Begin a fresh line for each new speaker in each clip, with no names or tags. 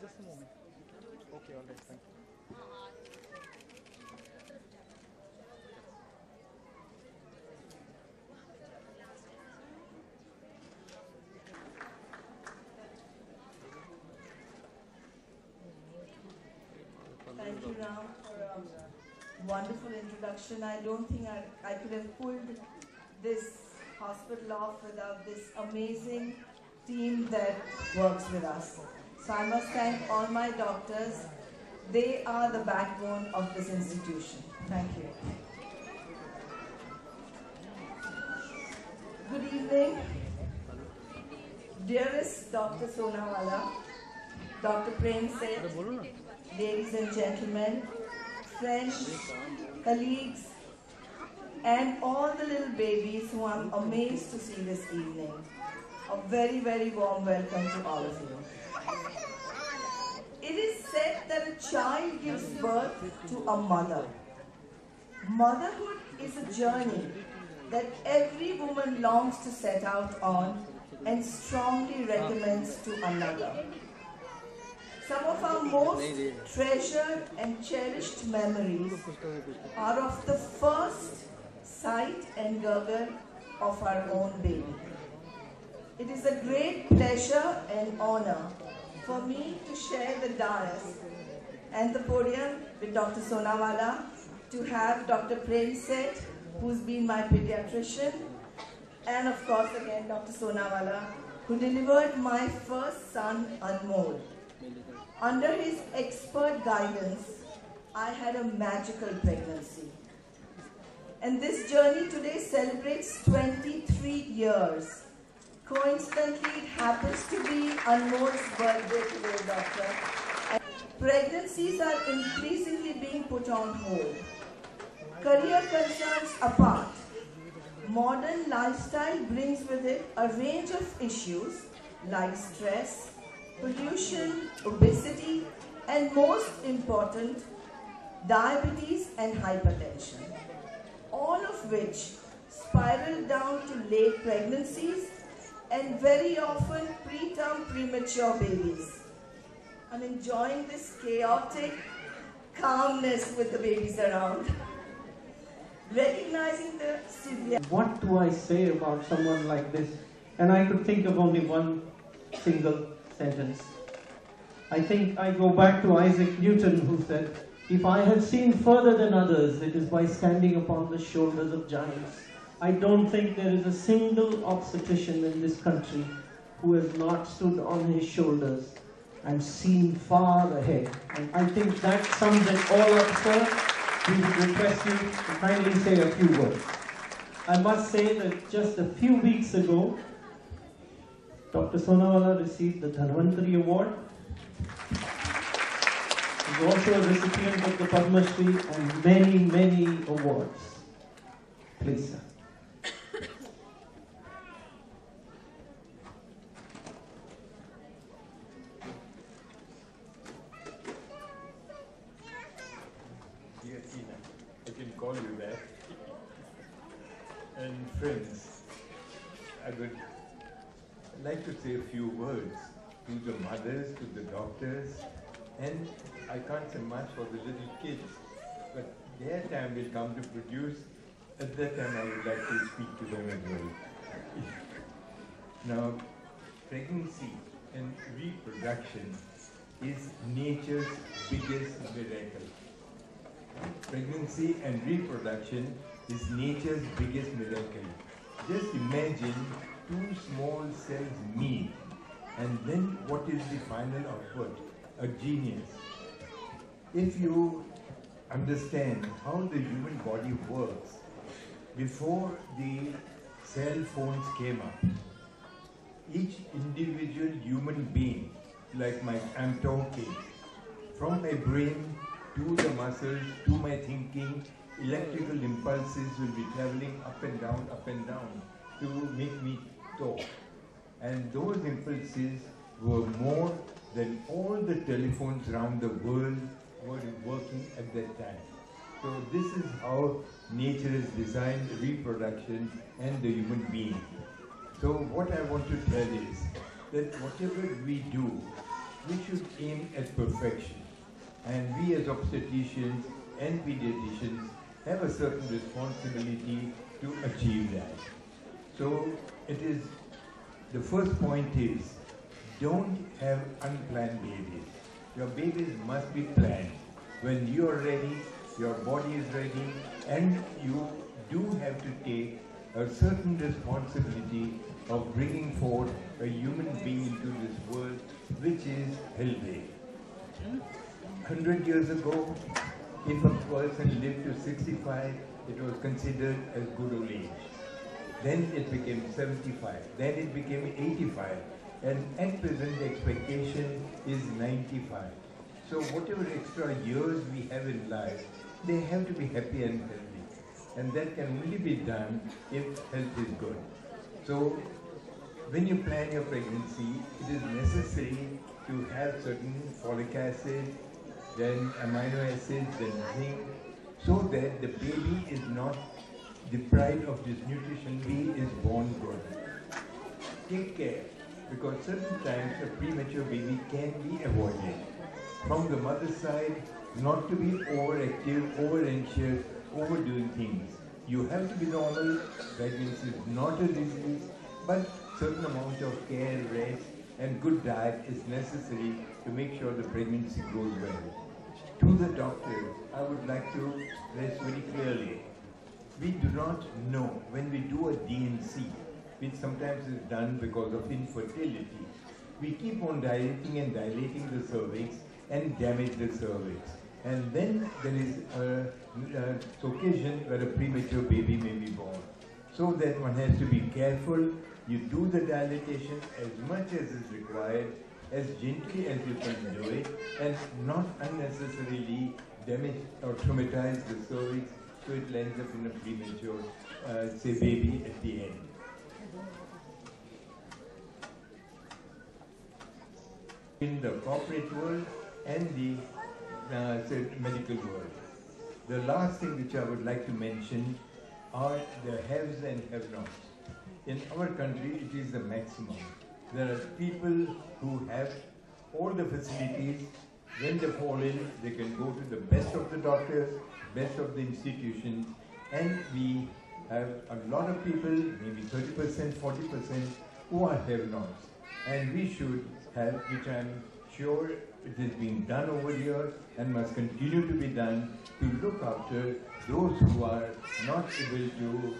Just a moment. Okay, all right, thank you.
Thank you, Ram, for a wonderful introduction. I don't think I could have pulled this hospital off without this amazing team that works with us. So I must thank all my doctors. They are the backbone of this institution. Thank you. Good evening. Dearest Dr. Sonawala, Dr. Prem Seth, ladies and gentlemen, friends, colleagues, and all the little babies who I'm amazed to see this evening. A very, very warm welcome to all of you. It is said that a child gives birth to a mother. Motherhood is a journey that every woman longs to set out on and strongly recommends to another. Some of our most treasured and cherished memories are of the first sight and gurgle of our own baby. It is a great pleasure and honor for me to share the dais and the podium with Dr. Sonawala, to have Dr. Prem Seth, who's been my pediatrician, and of course again Dr. Sonawala, who delivered my first son Anmol. Under his expert guidance, I had a magical pregnancy. And this journey today celebrates 23 years. Coincidentally, it happens to be Anmol's birthday today, doctor. And pregnancies are increasingly being put on hold. Career concerns apart, modern lifestyle brings with it a range of issues like stress, pollution, obesity, and most important, diabetes and hypertension. All of which spiral down to late pregnancies and very often preterm premature babies. I'm enjoying this chaotic calmness with the babies around. Recognizing the severe...
What do I say about someone like this? And I could think of only one single sentence. I think I go back to Isaac Newton, who said, "If I have seen further than others, it is by standing upon the shoulders of giants." I don't think there is a single obstetrician in this country who has not stood on his shoulders and seen far ahead. And I think that sums it all up, sir. We would request you to kindly say a few words. I must say that just a few weeks ago, Dr. Sonawala received the Dhanvantari Award. He is also a recipient of the Padma Shri and many, many awards. Please, sir.
Dear Tina, I can call you that. And friends, I would like to say a few words to the mothers, to the doctors, and I can't say much for the little kids, but their time will come to produce. At that time, I would like to speak to them as well. Now, pregnancy and reproduction is nature's biggest miracle. Pregnancy and reproduction is nature's biggest miracle. Just imagine two small cells meet, and then what is the final output? A genius. If you understand how the human body works, before the cell phones came up, each individual human being, like I'm talking, from my brain to the muscles, to my thinking, electrical impulses will be traveling up and down to make me talk. And those impulses were more than all the telephones around the world were working at that time. So this is how nature has designed reproduction and the human being. So what I want to tell is that whatever we do we should aim at perfection. And we as obstetricians and pediatricians have a certain responsibility to achieve that. So it is, the first point is, don't have unplanned babies. Your babies must be planned. When you are ready, your body is ready, and you do have to take a certain responsibility of bringing forth a human being into this world which is healthy. 100 years ago, if a person lived to 65, it was considered as good old age. Then it became 75, then it became 85, and at present the expectation is 95. So whatever extra years we have in life, they have to be happy and healthy. And that can only be done if health is good. So when you plan your pregnancy, it is necessary to have certain folic acid, then amino acids, then zinc, so that the baby is not deprived of this nutrition, he is born good. Take care, because certain times a premature baby can be avoided. From the mother's side, not to be overactive, over-anxious, overdoing things. You have to be normal, pregnancy is not a disease, but certain amount of care, rest, and good diet is necessary to make sure the pregnancy goes well. To the doctors, I would like to stress very clearly, we do not know when we do a DNC, which sometimes is done because of infertility. We keep on dilating and dilating the cervix and damage the cervix. And then there is an occasion where a premature baby may be born. So that one has to be careful. You do the dilatation as much as is required, as gently as you can do it, and not unnecessarily damage or traumatize the cervix so it ends up in a premature, say, baby at the end. In the corporate world and the say, medical world. The last thing which I would like to mention are the haves and have-nots. In our country, it is the maximum. There are people who have all the facilities. When they fall in, they can go to the best of the doctors, best of the institutions, and we have a lot of people, maybe 30%, 40%, who are have-nots. And we should have, which I am sure it is being done over here and must continue to be done, to look after those who are not able to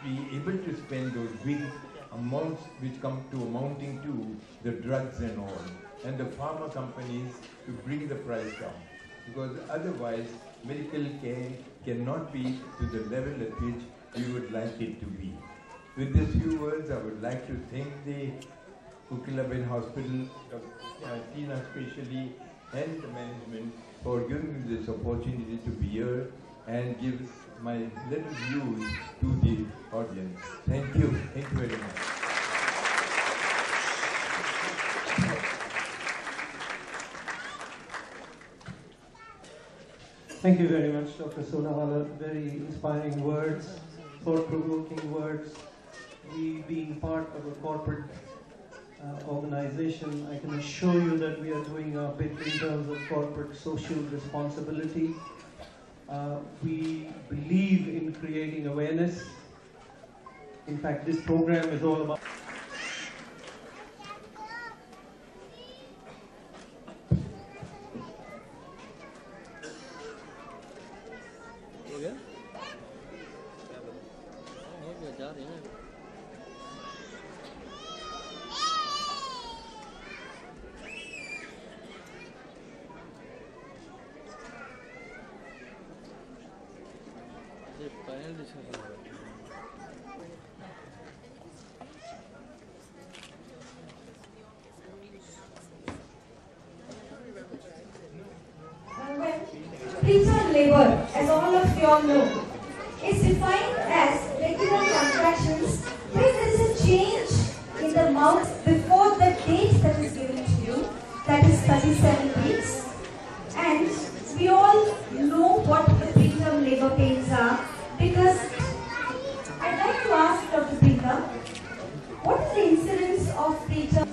be able to spend those big amounts which come to amounting to the drugs and all, and the pharma companies to bring the price down. Because otherwise, medical care cannot be to the level at which we would like it to be. With these few words, I would like to thank the Kukilaben Hospital, Tina especially, and the management for giving me this opportunity to be here and give my little views to the audience. Thank you. Thank you very much.
Thank you very much, Dr. Sonawala. Very inspiring words, thought-provoking words. We, being part of a corporate organization, I can assure you that we are doing our bit in terms of corporate social responsibility. We believe in creating awareness. In fact, this program is all about
Preterm labor, as all of you all know, is defined as regular contractions where there is a change in the amount before the date that is given to you, that is 37 weeks. And we all know what the preterm labor pains are, because I'd like to ask Dr. Preterm, what is the incidence of preterm?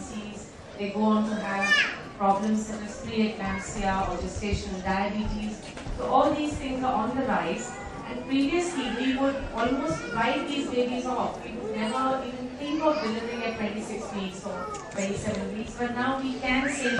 They go on to have problems such as preeclampsia or gestational diabetes. So all these things are on the rise. And previously, we would almost write these babies off. We would never even think of delivering at 26 weeks or 27 weeks. But now we can say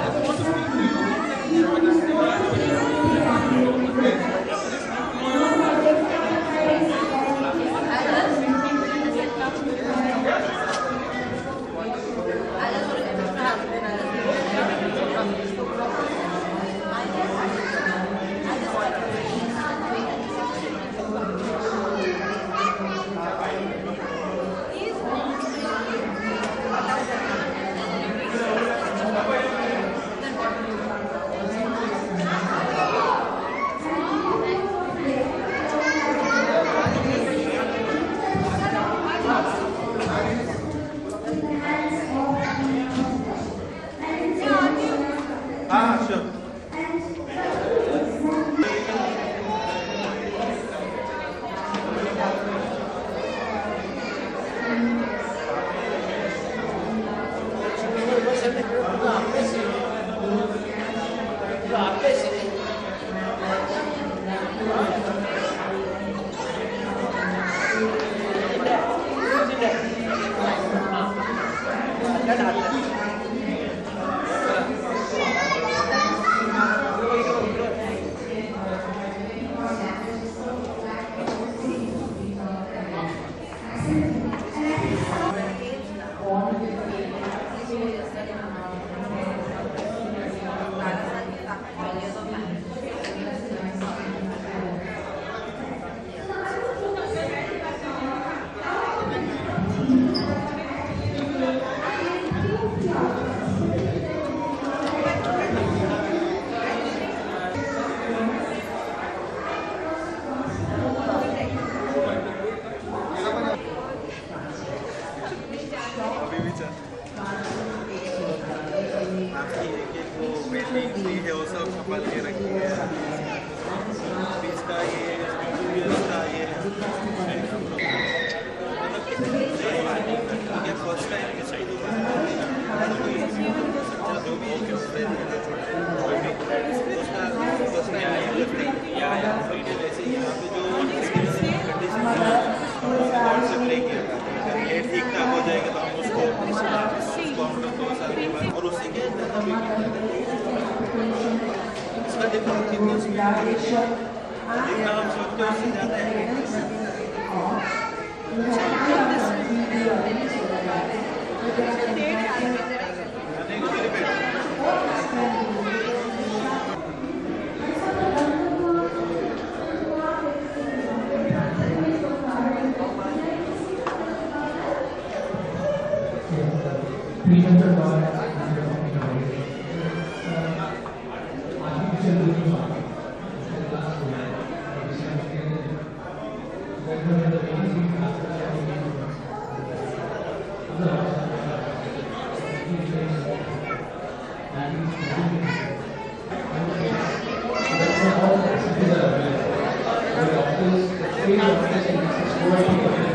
Thank you.